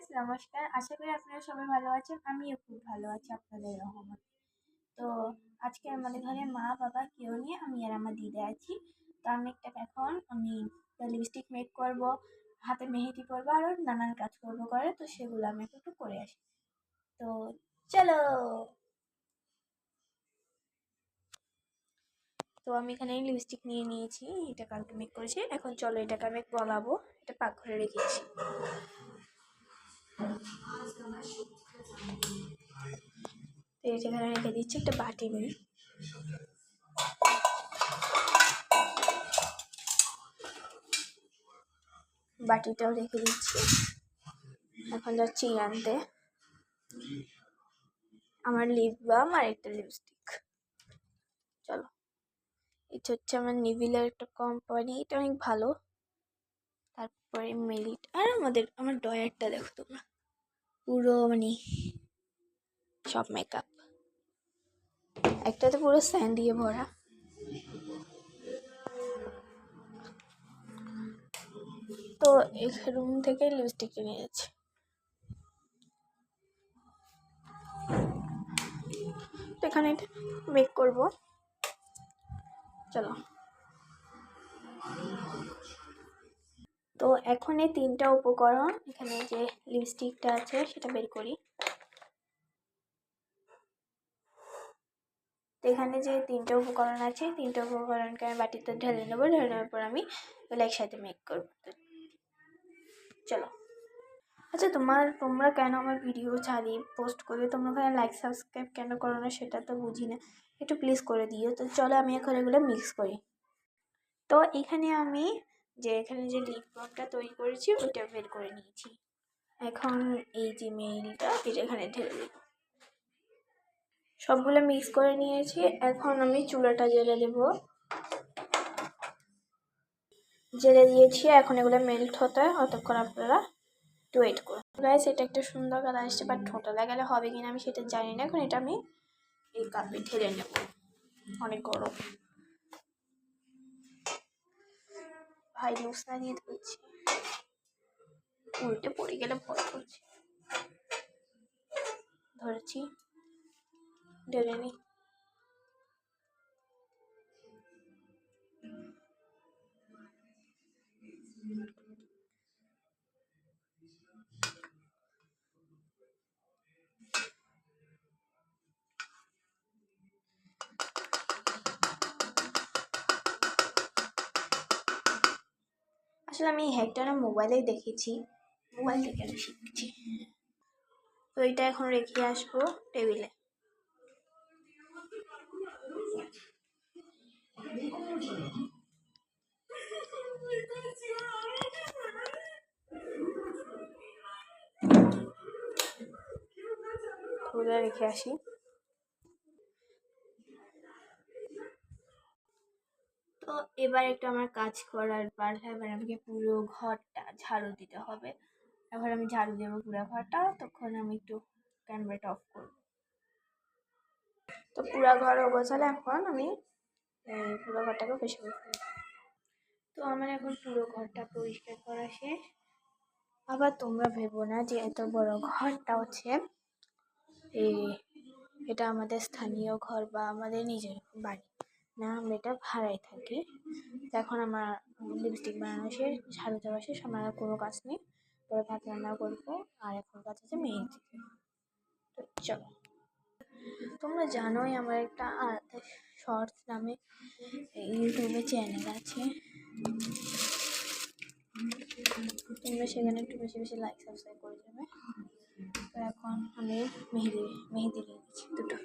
Friends, নমস্কার। আশা করি আপনারা সবাই ভালো আছেন। আমিও খুব ভালো আছি আপনাদের রহমতে। তো আজকে আমাদের ঘরে মা বাবা কেউ নেই, আমি আর আমার দিদা আছি। তো আমি লিপস্টিক মেক করব, হাতে মেহেদি করবো, আরও নানান কাজ করবো করে। তো সেগুলো আমি একটু করে আসি। তো চলো। তো আমি এখানে লিপস্টিক নিয়ে নিয়েছি, এটা কালকে মেক করেছি। এখন চলো এটাকে আমি গলাবো, এটা পাকঘরে রেখেছি। তো এখানে রেখে দিচ্ছি একটা বাটি নিয়ে। বাটিটাও রেখে দিচ্ছি। এখন যাচ্ছি আনতে আমার লিপ বাম আর একটা লিপস্টিক। চলো, এটা হচ্ছে আমার নিভিলের একটা কোম্পানি, এটা অনেক ভালো। তারপরে মেরিট আর আমার ডয়ারটা দেখো তোমরা, পুরো সব মেকআপ, একটাতে পুরো স্যান্ড দিয়ে ভরা। তো এই রুম থেকে লিপস্টিক নিয়ে যাচ্ছি। এখানে মেক করব, চলো। তো এখন এই তিনটা উপকরণ, এখানে যে লিপস্টিকটা আছে সেটা বের করি। তো এখানে যে তিনটা উপকরণ আছে, তিনটা উপকরণকে আমি বাটিতে ঢেলে নেবো। ঢেলে নেওয়ার পর আমি এগুলো একসাথে মেক করবো। চলো। আচ্ছা, তোমরা কেন আমার ভিডিও ছাড়ি পোস্ট করবে, তোমরা ওখানে লাইক সাবস্ক্রাইব কেন করো না সেটা তো বুঝি না, একটু প্লিজ করে দিও। তো চলো আমি এখন এগুলো মিক্স করি। তো এখানে আমি এখানে যে লিপ বামটা তৈরি করেছি ওইটা বের করে নিয়েছি। এখন এই যে মেরিলটা এটা এখানে ঢেলে দেব। সবগুলো মিক্স করে নিয়েছি। এখন আমি চুলাটা জ্বেলে দেব। জ্বেলে দিয়েছি, এখন এগুলো মেল্ট হতে অতক্ষণ আপনারা একটু ওয়েট করুন। গাইস, এটা একটা সুন্দর কালার আসছে, বাট ঠোঁটা লাগালে হবে কিনা আমি সেটা জানি না। এখন এটা আমি এই কাপে ঢেলে নেব, অনেক গরম। ভাই লুজ না দিয়ে ধরছি, উল্টে পড়ে গেলে ভয় করছে। ধরেছি, ঢেলে নি। আসলে আমি এই হ্যাকটা না মোবাইলেই দেখেছি, মোবাইল থেকে আমি শিখছি। তো এটা এখন রেখে আসবো টেবিলে। খুলে রেখে আসি। তো এবার একটু আমার কাজ করার পর এবার আমাকে পুরো ঘরটা ঝাড়ু দিতে হবে। এখন আমি ঝাড়ু দেবো পুরো ঘরটা, তখন আমি একটু ক্যামেরাটা অফ করবো। তো পুরো ঘর গোছালে এখন আমি পুরো ঘরটাকে পরিষ্কার করবো। তো আমার এখন পুরো ঘরটা পরিষ্কার করা শেষ। আবার তোমরা ভেবো না যে এত বড় ঘরটা হচ্ছে এটা আমাদের স্থানীয় ঘর বা আমাদের নিজের বাড়ি না, আমরা এটা ভাড়ায় থাকি। তো এখন আমার লিপস্টিক বানানো শেষ, ঝাড়ু দেওয়া শেষ, আমার আর কোনো কাজ নেই। পরে ভাত রান্না করবো, আর এখন কাজ আছে মেহেদি। তো চলো, তোমরা জানোই আমার একটা আলাদা শর্টস নামে ইউটিউবে চ্যানেল আছে, তোমরা সেখানে একটু বেশি বেশি লাইক সাবস্ক্রাইব করে দেবে। তো এখন আমি মেহেদি নিয়েছি দুটো।